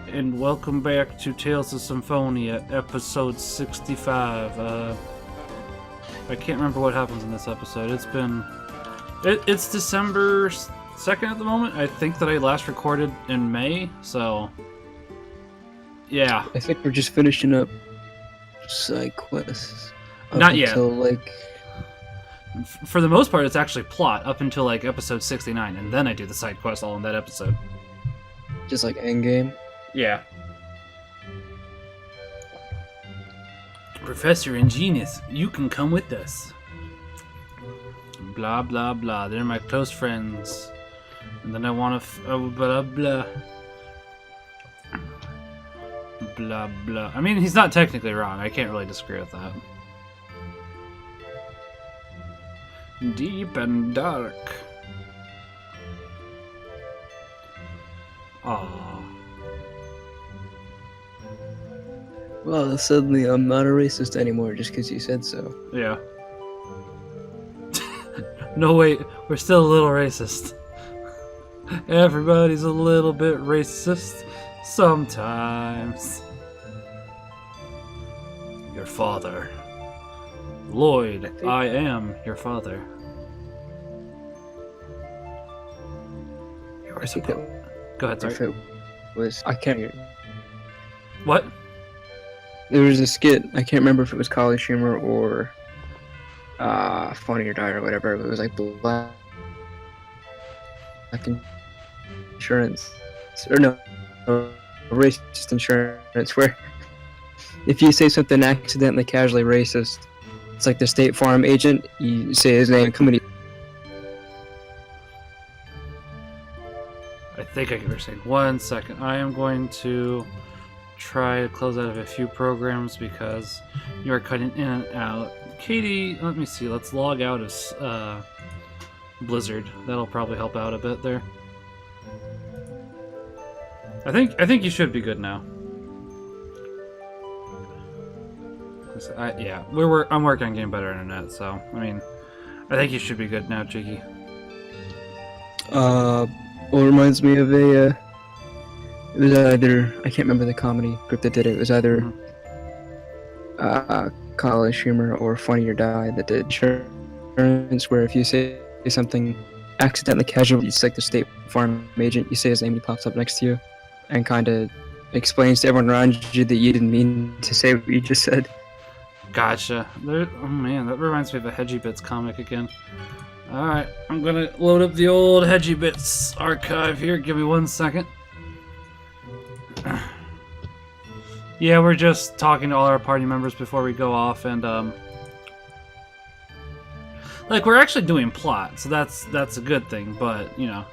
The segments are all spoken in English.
and welcome back to Tales of Symphonia, episode 65. I can't remember what happens in this episode. It's December 2nd at the moment. I think that I last recorded in May, so yeah. I think we're just finishing up side quests. Not yet. Until, for the most part, it's actually plot up until like episode 69, and then I do the side quest all in that episode. Just like endgame. Yeah. Professor Ingenious, you can come with us. Blah, blah, blah. They're my close friends. And then I want to... blah, blah. Blah, blah. I mean, he's not technically wrong. I can't really disagree with that. Deep and dark. Aww. Well, suddenly I'm not a racist anymore just because you said so. Yeah. No, wait. We're still a little racist. Everybody's a little bit racist sometimes. Your father. Lloyd, I am your father. I think that Go ahead, if sorry. it was... I can't... What? There was a skit, I can't remember if it was College Humor or Funny or Die or whatever, but it was like black insurance, or no, racist insurance, where if you say something accidentally casually racist, it's like the State Farm agent, you say his name, company. I think I can understand. 1 second. I am going to try to close out of a few programs because you are cutting in and out. Katie, let me see. Let's log out of Blizzard. That'll probably help out a bit there. I think you should be good now. Yeah, I'm working on getting better internet, so I mean, I think you should be good now, Jiggy. Well, it reminds me of a, it was either, I can't remember the comedy group that did it, it was either College Humor or Funny or Die that did insurance, where if you say something accidentally casual, it's like the State Farm agent, you say his name and he pops up next to you and kind of explains to everyone around you that you didn't mean to say what you just said. Gotcha. Oh man, that reminds me of a Hedgy Bits comic again. Alright, I'm gonna load up the old Hedgy Bits archive here. Give me 1 second. Yeah, we're just talking to all our party members before we go off, and like, we're actually doing plot, so that's a good thing, but you know.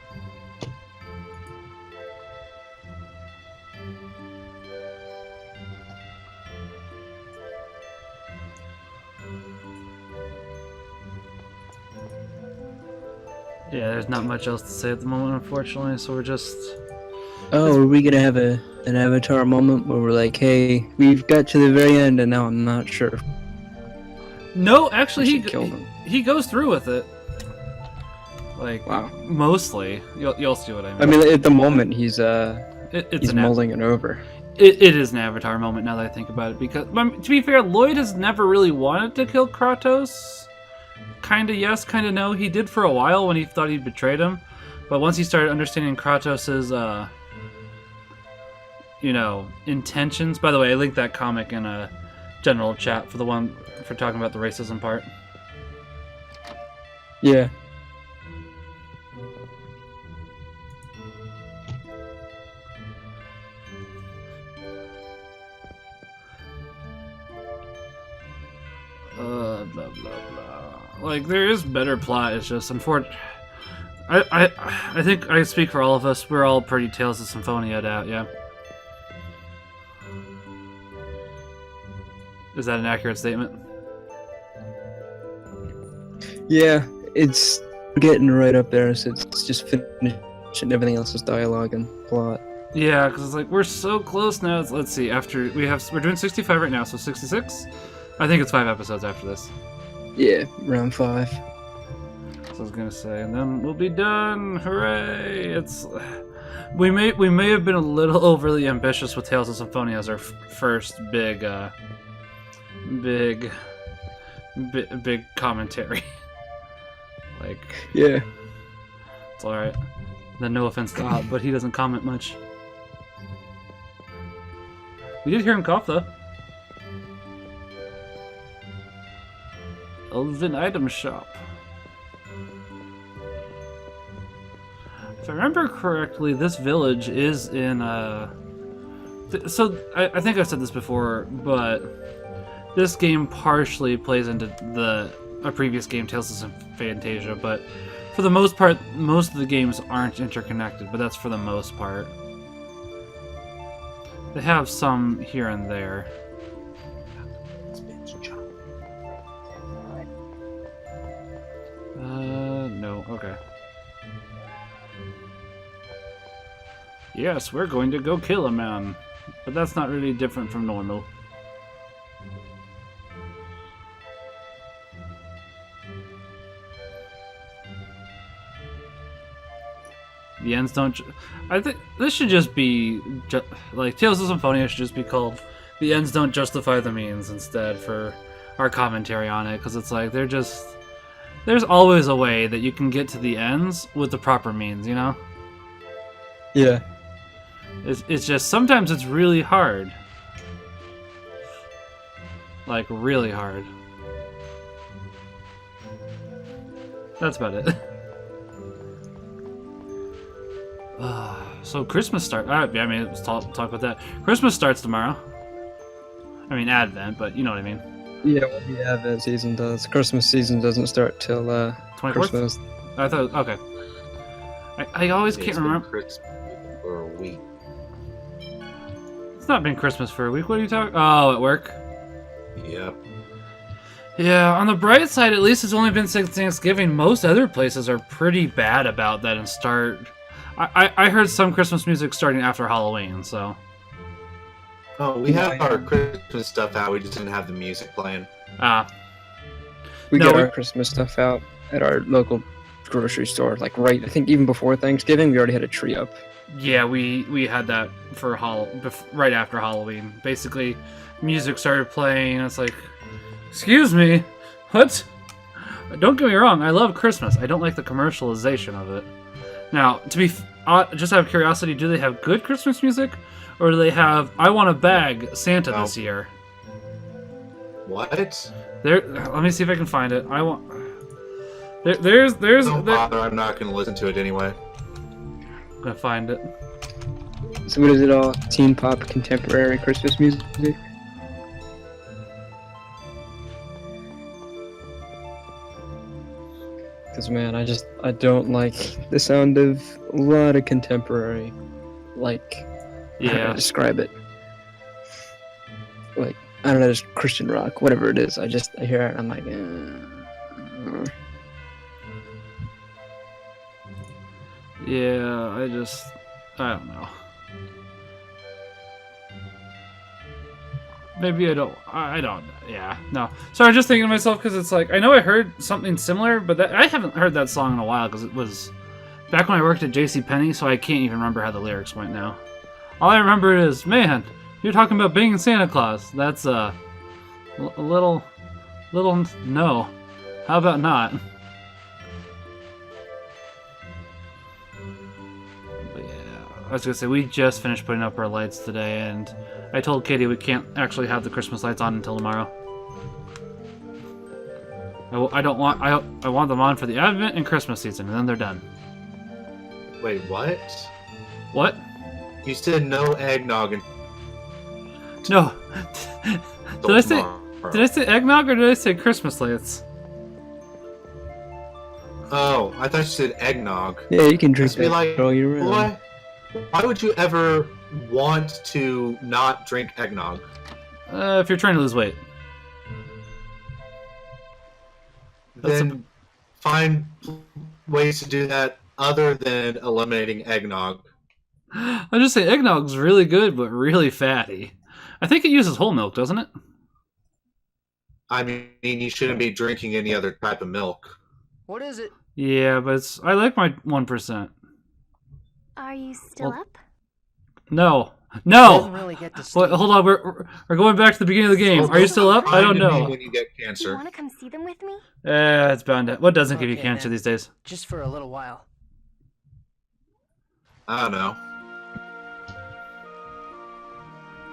Yeah, there's not much else to say at the moment, unfortunately, so we're just... Oh, are we gonna have an Avatar moment where we're like, hey, we've got to the very end and now I'm not sure. No, actually, he goes through with it. Like, wow. Mostly. You'll see what I mean. I mean, at the moment, he's it's mulling it over. It is an Avatar moment now that I think about it, because, to be fair, Lloyd has never really wanted to kill Kratos. Kinda yes, kinda no. He did for a while when he thought he'd betrayed him, but once he started understanding Kratos's, intentions. By the way, I linked that comic in a general chat for talking about the racism part. Yeah. Blah blah blah. Like, there is better plot. It's just unfortunate. I think I speak for all of us. We're all pretty Tales of Symphonia out, yeah. Is that an accurate statement? Yeah, it's getting right up there, so it's just finishing everything else's dialogue and plot. Yeah, because it's like, we're so close now. Let's see, we're doing 65 right now, so 66? I think it's 5 episodes after this. Yeah, round 5. So I was gonna say, and then we'll be done. Hooray! We may have been a little overly ambitious with Tales of Symphonia as our first big commentary. Like, Yeah. it's all right. Then no offense to Op, but he doesn't comment much. We did hear him cough though. Elven item shop. If I remember correctly, this village is in so I think I've said this before, but this game partially plays into a previous game, Tales of Fantasia, but for the most part, most of the games aren't interconnected, but that's for the most part. They have some here and there. No, okay. Yes, we're going to go kill a man, but that's not really different from normal. The ends don't. I think this should just be like Tales of Symphonia should just be called "The Ends Don't Justify the Means" instead for our commentary on it, because it's like they're just. There's always a way that you can get to the ends with the proper means, you know? Yeah. It's just sometimes it's really hard. Like, really hard. That's about it. So Christmas start. Yeah, I mean, let's talk about that. Christmas starts tomorrow. I mean, Advent, but you know what I mean. Yeah, well, the Advent season does. Christmas season doesn't start till 24th? Christmas. I thought, okay. I always can't remember. Christmas for a week. It's not been Christmas for a week. What are you talking? Oh, at work. Yep. Yeah, on the bright side, at least it's only been since Thanksgiving. Most other places are pretty bad about that and start. I heard some Christmas music starting after Halloween, so. Oh, we have our Christmas stuff out. We just didn't have the music playing. We got our Christmas stuff out at our local grocery store. Like I think even before Thanksgiving, we already had a tree up. Yeah, we had that for right after Halloween. Basically, music started playing. And it's like, excuse me, what? Don't get me wrong. I love Christmas. I don't like the commercialization of it. Now, just out of curiosity, do they have good Christmas music? Or do they have "I Want a Bag" Santa this year? What? Let me see if I can find it. Don't bother. I'm not going to listen to it anyway. I'm gonna find it. So what is it all? Teen pop, contemporary Christmas music? Because man, I don't like the sound of a lot of contemporary. Like. I don't know how to describe it. Like, I don't know, just Christian rock, whatever it is. I hear it and I'm like, Yeah, I don't know. Maybe I don't, yeah, no. Sorry, I'm just thinking to myself, because it's like, I know I heard something similar, but I haven't heard that song in a while, because it was back when I worked at JCPenney, so I can't even remember how the lyrics went now. All I remember is, man, you're talking about being Santa Claus. That's a little no. How about not? But yeah, I was gonna say we just finished putting up our lights today, and I told Katie we can't actually have the Christmas lights on until tomorrow. I want them on for the Advent and Christmas season, and then they're done. Wait, what? What? You said no eggnog and No. Did I say eggnog or did I say Christmas lights? Oh, I thought you said eggnog. Yeah, you can drink that like, all year round. Why would you ever want to not drink eggnog? If you're trying to lose weight. Then find ways to do that other than eliminating eggnog. I just say eggnog's really good, but really fatty. I think it uses whole milk, doesn't it? I mean, you shouldn't be drinking any other type of milk. What is it? Yeah, but I like my 1%. Are you still Well- up? No. Doesn't No! really get to Wait, sleep. hold on, we're going back to the beginning of the game. Are you still up? I don't Remind me know. when you get Do you cancer. want to come see them with me? It's bound to. What doesn't give you Okay, cancer then. these days? Just for a little while. I don't know.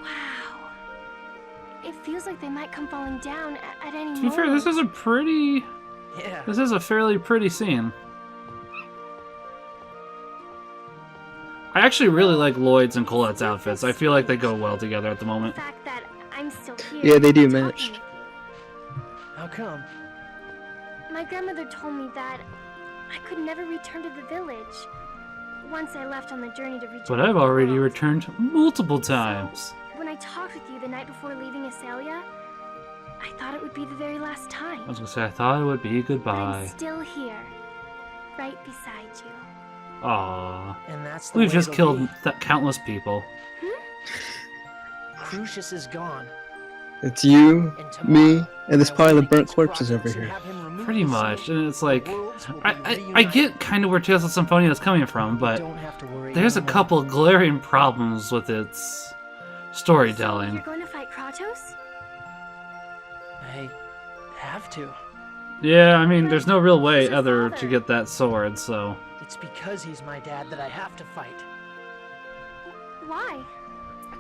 Wow. It feels like they might come falling down at any To be moment. fair, this is a pretty. Yeah. This is a fairly pretty scene. I actually really like Lloyd's and Colette's outfits. I feel like they go well together at the The moment. fact that I'm still here. Yeah, they do talking match. with you. How come? My grandmother told me that I could never return to the village once I left on the journey to reach. But I've already returned multiple times. When I talked with you the night before leaving Asalia, I thought it would be the very last time. I was gonna say, I thought it would be I'm goodbye. still here, right beside you. Aww. And that's the We've way just it'll killed be. countless people. Crucius is gone. It's you, And me, tomorrow, and this I will pile of take burnt his corpses over process and here. have him remove Pretty the much. seal. And it's like, The worlds will be I reunited. get kind of where Tales of Symphonia is coming from, You but don't have to worry there's a anymore. couple glaring problems with its So storytelling. you're going to fight Kratos? I have to. Yeah, I mean, there's no real way other to get that sword, so. It's because he's my dad that I have to fight. Why?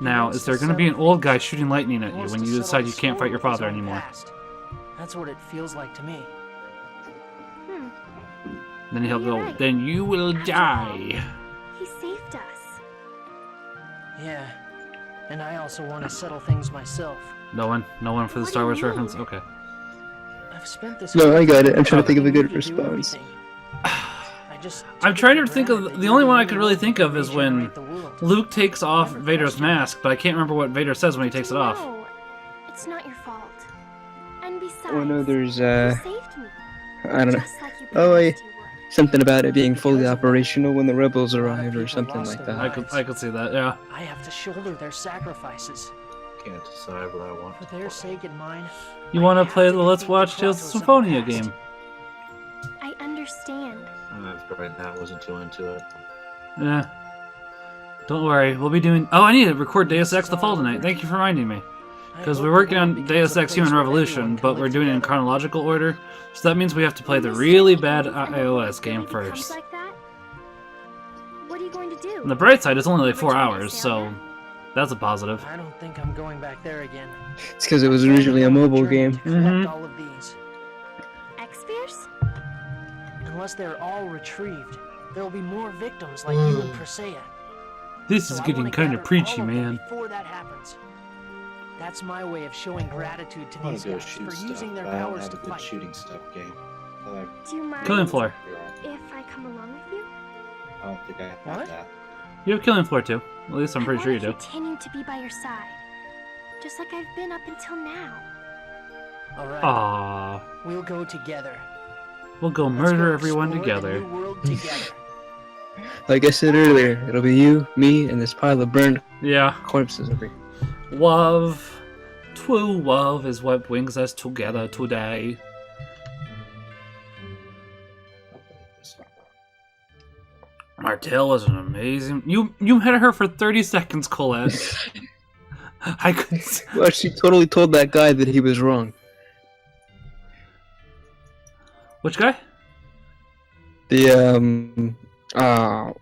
Now, wants is to there gonna be an settle old guy things. shooting lightning at He you wants when to you settle decide the you can't score fight your with his father own anymore? past. That's what it feels like to me. Then he'll You're go, right. then you will After die. He saved us. Yeah. And I also want to settle things myself. No one for the What Star do Wars you reference? mean? Okay. I've spent this. No, I got it. I'm trying to think of a good You to do response. everything. I just I'm took it trying for to think granted of that the you only were one I only could really one think who of could is when regenerate the world. Luke takes off Never Vader's questioned. mask, but I can't remember what Vader says when he takes it off. No, it's not your fault. And besides, Oh no, there's you saved me. I don't know, Just like you Oh, promised I- you would. something about it being fully Because of that, operational when the rebels a lot of arrive or people something lost like their that. I could see that, yeah. I have to shoulder their sacrifices. Can't decide what I want. For their sake and mine. You I want to have play to the Let's defeat Watch the Tales of Kratos the Symphonia past. game? I understand. Right now, I wasn't too into it. Yeah. Don't worry, we'll be doing. Oh, I need to record Deus Ex: The Fall tonight. Thank you for reminding me. I Because hope we're the working world on becomes Deus a Ex: place Human where Revolution, everyone but can we're live doing it in together. chronological order. So that means we have to play the When this really city bad becomes and the iOS world game really becomes first. like that, what are you going to do? On the bright side, it's only like 4 Return to hours, so Asalia? that's a positive. I don't think I'm going back there again. It's because it was I'm originally a on mobile journey game. to collect Mhm. all of these. X-Fierce? Unless they're all retrieved, there will be more victims like you and Persea. This So is I getting wanna kind gather of preachy, all of them man. Before that happens. That's my way of showing gratitude to I want these to go guys shoot for stuff, using their but I don't powers have to a good fight. shooting stuff game. Do you mind Killing Floor. if I come along with you? I don't think I have What? that. You have Killing Floor too. At least I'm pretty sure you I do. want to continue to be by your side, just like I've been up until now. Alright, Aww. we'll go together. We'll go Let's murder go everyone explore the together. new world together. Like I said earlier, it'll be you, me, and this pile of burned Yeah. corpses over here. Love. True love is what brings us together today. I'll play this one. Martell was an amazing. You hit her for 30 seconds, Colette. I could. Well, she totally told that guy that he was wrong. Which guy? The how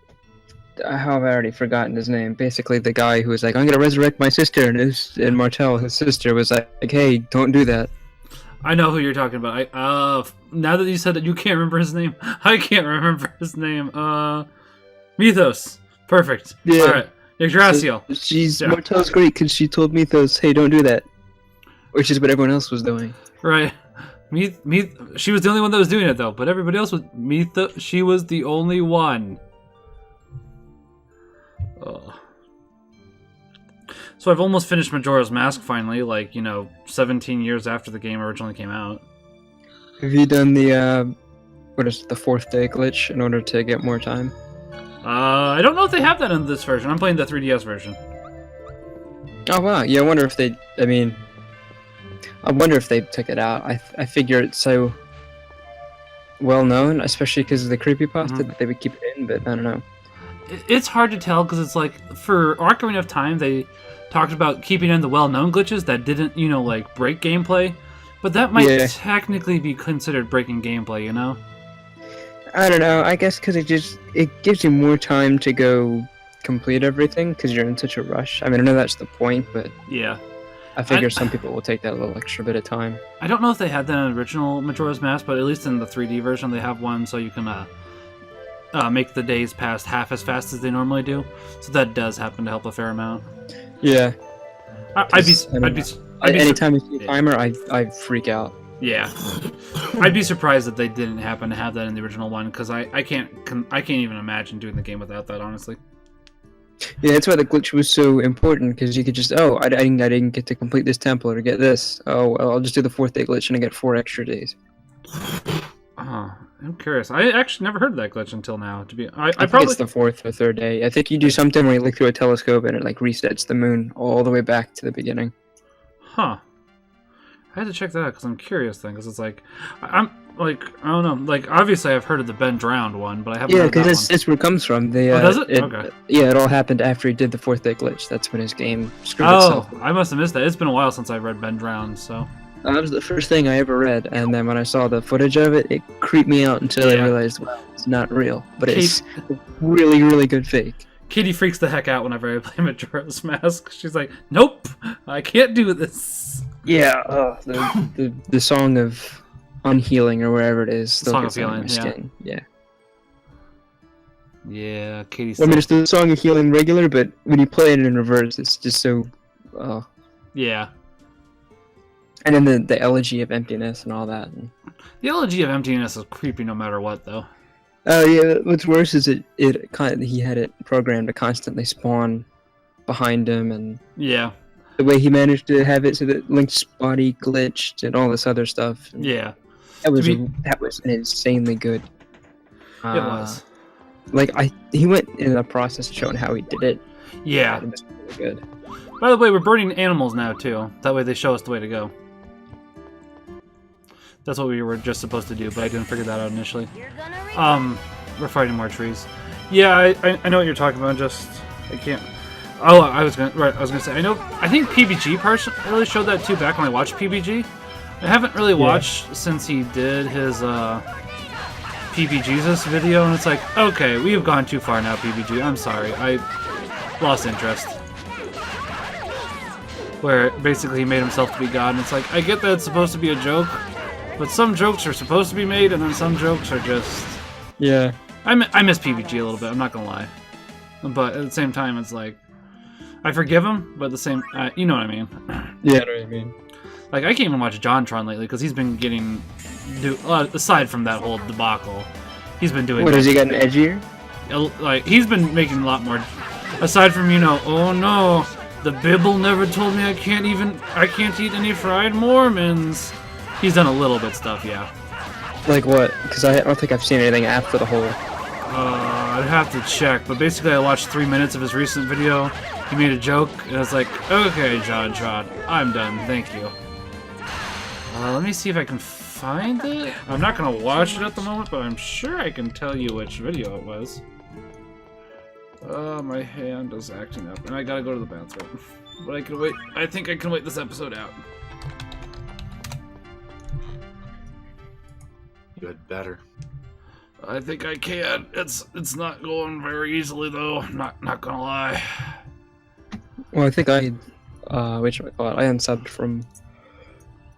have I already forgotten his name? Basically, the guy who was like, "I'm gonna resurrect my sister," and Martell, his sister, was like, "Hey, don't do that." I know who you're talking about. Now that you said that you can't remember his name, I can't remember his name. Mythos. Perfect. Yeah. All right. Yggdrasil. She's Yeah. Martell's great because she told Mythos, "Hey, don't do that," which is what everyone else was doing. Right. She was the only one that was doing it though, but everybody else was Mythos. She was the only one. Ugh. So I've almost finished Majora's Mask finally, 17 years after the game originally came out. Have you done the what is it, the 4th day glitch in order to get more time? I don't know if they have that in this version. I'm playing the 3DS version. Oh wow, yeah. I wonder if they. I wonder if they took it out. I figure it's so well known, especially because of the creepypasta, Mhm. that they would keep it in. But I don't know. it's hard to tell because it's like for Ocarina of Time they talked about keeping in the well-known glitches that didn't, like break gameplay, but that might technically be considered breaking gameplay, I don't know. I guess because it gives you more time to go complete everything because you're in such a rush. I mean, I know that's the point, but yeah, I figure some people will take that little extra bit of time. I don't know if they had that in the original Majora's Mask, but at least in the 3D version they have one so you can make the days pass half as fast as they normally do. So that does happen to help a fair amount. Yeah. Anytime I see a timer, I freak out. Yeah, I'd be surprised that they didn't happen to have that in the original one because I can't even imagine doing the game without that, honestly. Yeah, that's why the glitch was so important because you could just I didn't get to complete this temple or get this. Oh well, I'll just do the 4th day glitch and I get 4 extra days. Oh, I'm curious. I actually never heard of that glitch until now. I think probably it's the 4th or 3rd day. I think you do something where you look through a telescope and it like resets the moon all the way back to the beginning. Huh. I had to check that out because I'm curious then, because it's like, I'm like, I don't know, like, obviously I've heard of the Ben drowned one, but I haven't heard that one. Yeah, because that's where it comes from. Does it? Okay. Yeah, it all happened after he did the 4th day glitch. That's when his game screwed itself. Oh, I must have missed that. It's been a while since I've read Ben drowned, so. That was the first thing I ever read, and then when I saw the footage of it, it creeped me out until I realized, well, it's not real, but it's a really, really good fake. Katie freaks the heck out whenever I play Majora's Mask. She's like, nope, I can't do this. Yeah, the song of unhealing or wherever it is. Song of Healing, skin. Yeah. Yeah, Katie's. I mean, it's the song of healing regular, but when you play it in reverse, it's just so. Yeah. And then the elegy of emptiness and all that. The elegy of emptiness is creepy no matter what, though. Oh yeah, what's worse is he had it programmed to constantly spawn behind him, and the way he managed to have it so that Link's body glitched and all this other stuff. Yeah, that was insanely good. It was. Like he went in the process of showing how he did it. Yeah, it was really good. By the way, we're burning animals now too. That way they show us the way to go. That's what we were just supposed to do, but I didn't figure that out initially. We're fighting more trees. Yeah, I know what you're talking about. I can't. Oh, I was gonna say. I think PBG really showed that too back when I watched PBG. I haven't really watched since he did his PBJesus video, and it's like, okay, we have gone too far now, PBG. I'm sorry, I lost interest. Where basically he made himself to be God, and it's like, I get that it's supposed to be a joke. But some jokes are supposed to be made, and then some jokes are just... Yeah. I miss PBG a little bit, I'm not gonna lie. But at the same time, it's like... I forgive him, but at the same... you know what I mean. Yeah, I know what you mean. Like, I can't even watch JonTron lately, because he's been getting... aside from that whole debacle, he's been doing... What, has he gotten edgier? Like, he's been making a lot more... Aside from, oh no, the Bible never told me I can't eat any fried Mormons. He's done a little bit stuff, yeah. Like what? Because I don't think I've seen anything after the whole... I'd have to check, but basically I watched 3 minutes of his recent video. He made a joke, and I was like, okay, JonTron, I'm done, thank you. Let me see if I can find it. I'm not going to watch it at the moment, but I'm sure I can tell you which video it was. My hand is acting up, and I gotta go to the bathroom. But I can wait. I think I can wait this episode out. You had better. I think I can. It's not going very easily though. Not gonna lie. Well, I think I unsubbed from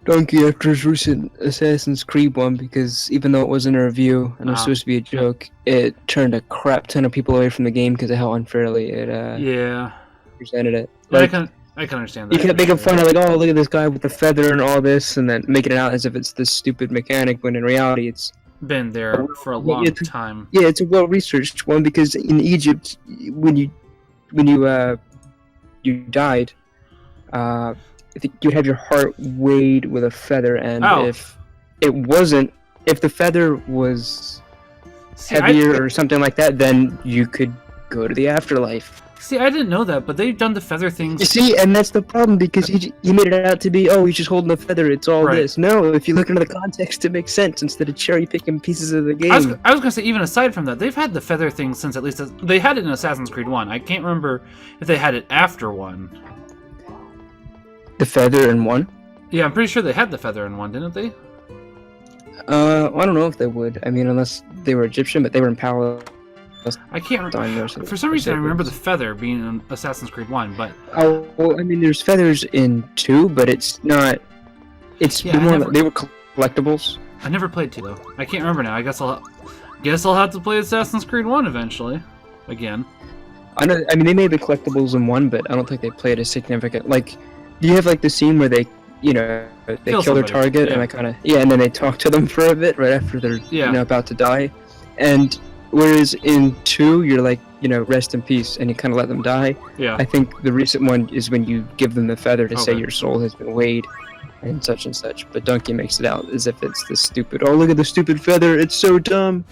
Donkey after his recent Assassin's Creed one because even though it wasn't a review and it was supposed to be a joke, it turned a crap ton of people away from the game because of how unfairly it presented it. Like, I can understand that. You kept making fun of like, oh, look at this guy with the feather and all this, and then making it out as if it's this stupid mechanic when in reality it's been there for a long time. Yeah, it's a well-researched one because in Egypt, when you died, I think you'd have your heart weighed with a feather, and if the feather was heavier or something like that, then you could go to the afterlife. See, I didn't know that, but they've done the feather things. You see, and that's the problem because you made it out to be, oh, he's just holding a feather. It's all Right. this. No, if you look into the context, it makes sense instead of cherry picking pieces of the game. I was gonna say, even aside from that, they've had the feather thing since at least they had it in Assassin's Creed 1. I can't remember if they had it after 1. The feather in 1? Yeah, I'm pretty sure they had the feather in 1, didn't they? I don't know if they would. I mean, unless they were Egyptian, but they were in Palestine. I can't remember. For some reason, I remember the feather being in Assassin's Creed 1, but Oh, well, I mean, there's feathers in 2, but it's not. It's Yeah, I more. never- They were collectibles. I never played 2 though. I can't remember now. I guess I'll have to play Assassin's Creed 1 eventually, again. I know. I mean, they made the collectibles in 1, but I don't think they played as significant. Like, do you have like the scene where they Kill kill their somebody, target yeah. and I kind of and then they talk to them for a bit right after they're Yeah. about to die, and whereas in 2 you're like rest in peace and you kind of let them die. Yeah. I think the recent one is when you give them the feather to say Okay. your soul has been weighed and such, but Donkey makes it out as if it's this stupid. Oh, look at the stupid feather! It's so dumb.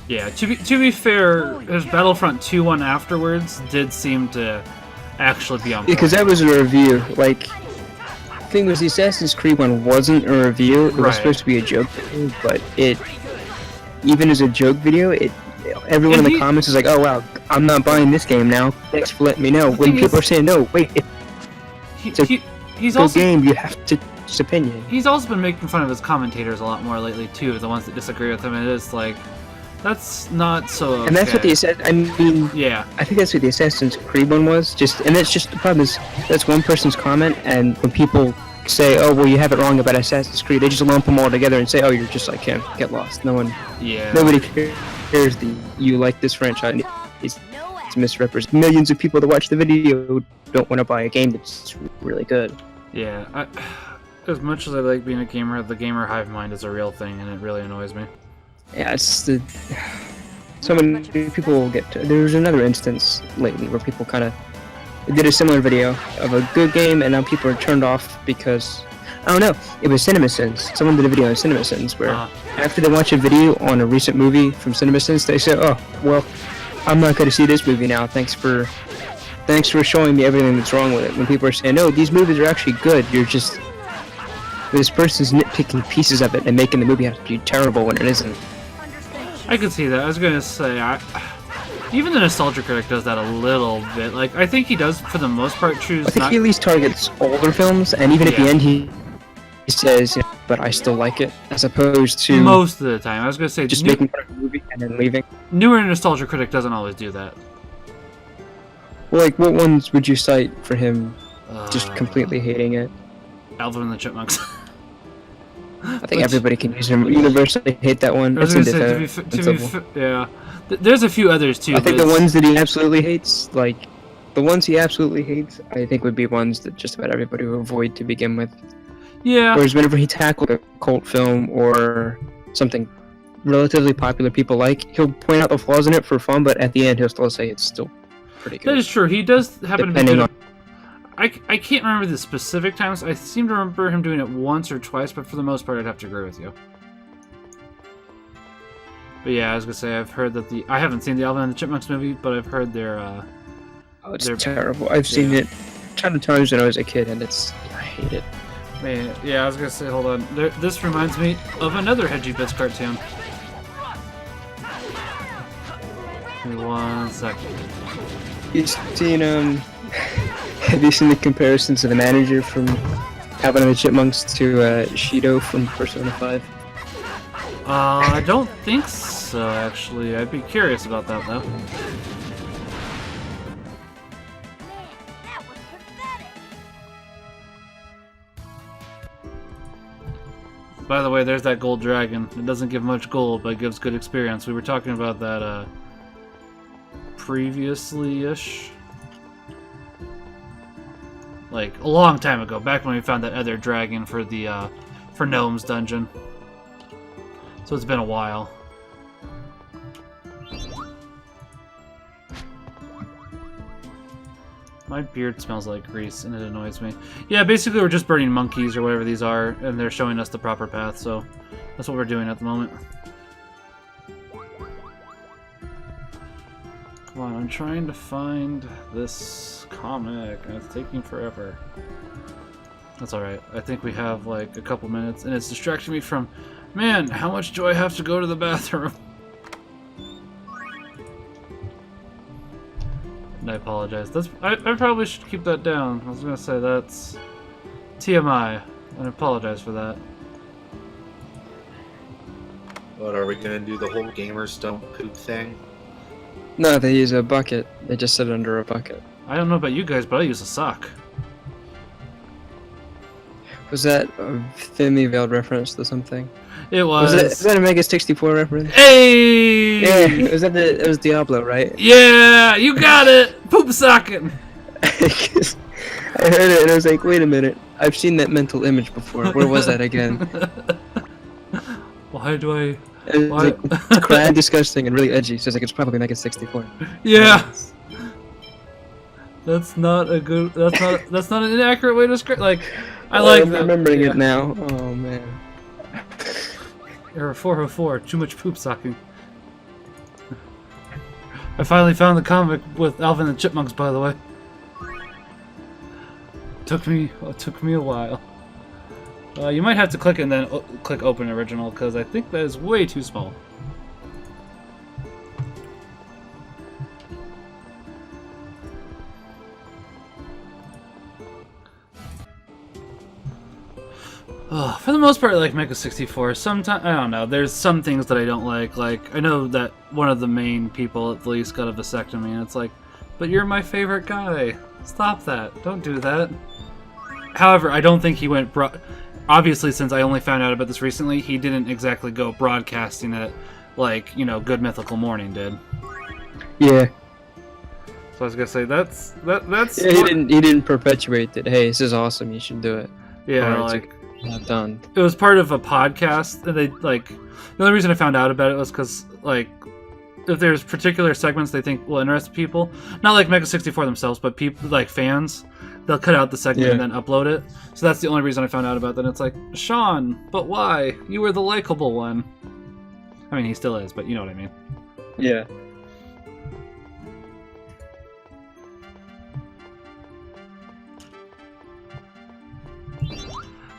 Yeah. To be fair, his Battlefront 2 one afterwards did seem to actually be on point. Because that was a review. Like, the thing was, the Assassin's Creed one wasn't a review. It was Right. supposed to be a joke video, but even as a joke video, everyone And in the he- comments is like, "Oh wow, I'm not buying this game now. Thanks for letting me know." When thing people is- are saying, "No, wait, it's a he's a also game. You have to just opinion." He's also been making fun of his commentators a lot more lately too, the ones that disagree with him. And it is like, that's not so. Okay. And that's what the I mean, Yeah, I think that's what the Assassin's Creed one was. And that's just the problem is that's one person's comment, and when people say, "Oh, well, you have it wrong about Assassin's Creed," they just lump them all together and say, "Oh, you're just like him. Get lost." yeah. Nobody cares that you like this franchise. It's misrepresented. Millions of people that watch the video don't want to buy a game that's really good. Yeah. As much as I like being a gamer, the gamer hive mind is a real thing, and it really annoys me. Yeah, so many people will get to. There was another instance lately where people kind of did a similar video of a good game, and now people are turned off because I don't know. It was CinemaSins. Someone did a video on CinemaSins where after they watch a video on a recent movie from CinemaSins, they say, "Oh, well, I'm not going to see this movie now. Thanks for showing me everything that's wrong with it." When people are saying, "No, these movies are actually good. You're just this person's nitpicking pieces of it and making the movie have to be terrible when it isn't." I could see that. I was gonna say, even the Nostalgia Critic does that a little bit. Like, I think he does for the most part choose I think not. he at least targets older films, and even at the Yeah. end he says, "But I still like it," as opposed to Most of the time, I was gonna say, just making fun of the movie and then leaving. newer Nostalgia Critic doesn't always do that. Well, like, what ones would you cite for him just Uh, completely hating it? Alvin and the Chipmunks. I think everybody can universally hate that one. I was It's gonna say, indefensible. yeah. There's a few others too. I think but the it's- ones that he absolutely hates, like, the ones he absolutely hates, I think would be ones that just about everybody would avoid to begin with. Yeah. Whereas whenever he tackled a cult film or something relatively popular people like, he'll point out the flaws in it for fun, but at the end he'll still say it's still pretty That good. is true. He does happen to be Depending good. on I can't remember the specific times. I seem to remember him doing it once or twice, but for the most part, I'd have to agree with you. But yeah, I was gonna say I've heard that I haven't seen the Alvin and the Chipmunks movie, but I've heard oh, it's they're- terrible. I've seen yeah. it a ton of times when I was a kid, and I hate it. Man, yeah, I was gonna say, hold on. This reminds me of another Hedgie Bits cartoon. Give me 1 second. Have you seen the comparisons to the manager from Alvin and the Chipmunks to Shido from Persona 5? I don't think so, actually. I'd be curious about that, though. By the way, there's that gold dragon. It doesn't give much gold, but it gives good experience. We were talking about that, previously-ish. Like, a long time ago, back when we found that other dragon for the, for Gnome's dungeon. So it's been a while. My beard smells like grease, and it annoys me. Yeah, basically we're just burning monkeys or whatever these are, and they're showing us the proper path, so that's what we're doing at the moment. Come on, I'm trying to find this comic, and it's taking forever. That's alright. I think we have like a couple minutes, and it's distracting me from, man, how much do I have to go to the bathroom? And I apologize. I probably should keep that down. I was gonna say that's TMI, and I apologize for that. What, are we gonna do the whole gamers don't poop thing? No, they use a bucket. They just sit under a bucket. I don't know about you guys, but I use a sock. Was that a thinly veiled reference to something? It was. Was that a Mega 64 reference? Hey! Yeah, it was Diablo, right? Yeah, you got it! Poop socking! 'Cause I heard it and I was like, wait a minute. I've seen that mental image before. Where was that again? Why do I... It was Why? like, it's crad, disgusting, and really edgy. So it's like, it's probably Mega 64. Yeah! That's not a good... That's not an inaccurate way to describe... Like, I like I'm that. remembering Yeah. it now. Oh, man. Error 404, too much poop socking. I finally found the comic with Alvin and the Chipmunks, by the way. Took me a while. You might have to click it and then click open original, because I think that is way too small. For the most part, I like Mega 64. Sometimes, I don't know, there's some things that I don't like. Like, I know that one of the main people at least got a vasectomy, and it's like, but you're my favorite guy. Stop that. Don't do that. However, I don't think he went obviously, since I only found out about this recently, he didn't exactly go broadcasting it like, you know, Good Mythical Morning did. Yeah. So I was gonna say, that's... Yeah, he didn't perpetuate it. Hey, this is awesome, you should do it. Yeah, Or it's like... not done. It was part of a podcast, and they, like... The only reason I found out about it was because, like, if there's particular segments they think will interest people, not like Mega 64 themselves, but people, like, fans, they'll cut out the segment and then upload it. So that's the only reason I found out about that. And it's like, Sean, but why? You were the likable one. I mean, he still is, but you know what I mean. Yeah.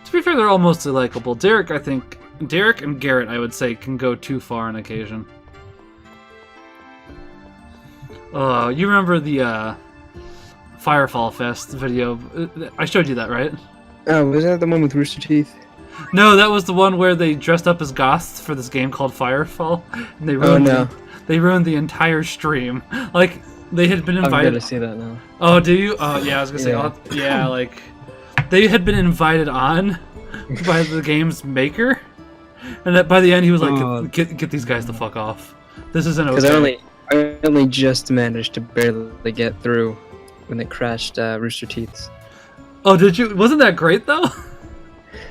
To be fair, they're all mostly likable. Derek and Garrett, I would say, can go too far on occasion. You remember the Firefall Fest video? I showed you that, right? Oh, was that the one with Rooster Teeth? No, that was the one where they dressed up as goths for this game called Firefall, and they ruined they ruined the entire stream. Like, they had been invited. I'm gonna see that now. Oh, do you? Oh, yeah. I was gonna say, yeah, like they had been invited on by the game's maker, and that by the end he was like, "Get these guys the fuck off. This isn't okay." Because I only just managed to barely get through when they crashed Rooster Teeth's. Oh, did you? Wasn't that great though?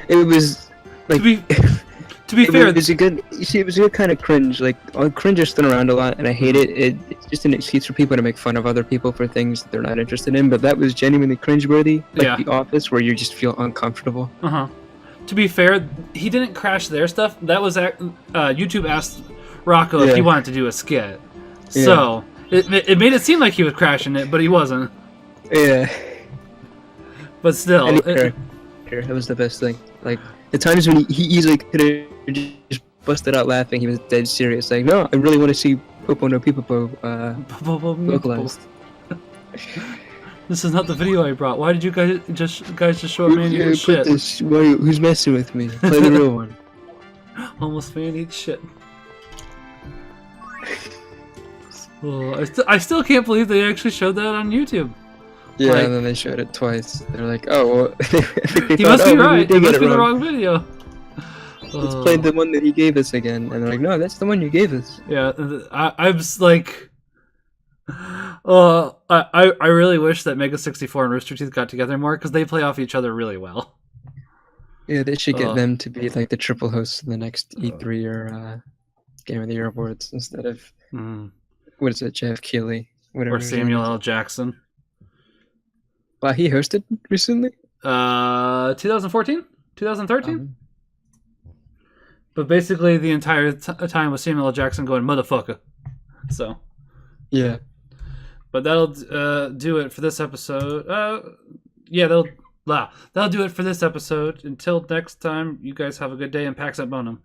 It was like to be fair, it was a good. You see, it was a good kind of cringe. Like cringe is thrown around a lot, and I hate it. It's just an excuse for people to make fun of other people for things that they're not interested in. But that was genuinely cringeworthy. Like The Office, where you just feel uncomfortable. To be fair, he didn't crash their stuff. That was YouTube asked Rocco if he wanted to do a skit. So it made it seem like he was crashing it, but he wasn't. Yeah. But still, that was the best thing. Like the times when he easily could have just busted out laughing, he was dead serious. Like, no, I really want to see Popo no Pipopo localized. This is not the video I brought. Why did you guys just show a man eating shit? Who's messing with me? Play the real one. Almost man eats shit. Oh, I still can't believe they actually showed that on YouTube. Yeah, and then they showed it twice. They're like, oh, well, he must be right. It must be the wrong video. Let's play the one that he gave us again. And they're like, no, that's the one you gave us. Yeah, I was like... I really wish that Mega 64 and Rooster Teeth got together more, because they play off each other really well. Yeah, they should get them to be like the triple hosts of the next E3 or Game of the Year awards instead of... What is it, Jeff Keighley? Whatever or Samuel L. Jackson. Wow, he hosted recently? 2014? 2013? But basically the entire time was Samuel L. Jackson going, motherfucker. So. Yeah. But that'll do it for this episode. Yeah, that'll do it for this episode. Until next time, you guys have a good day and Pax et Bonum.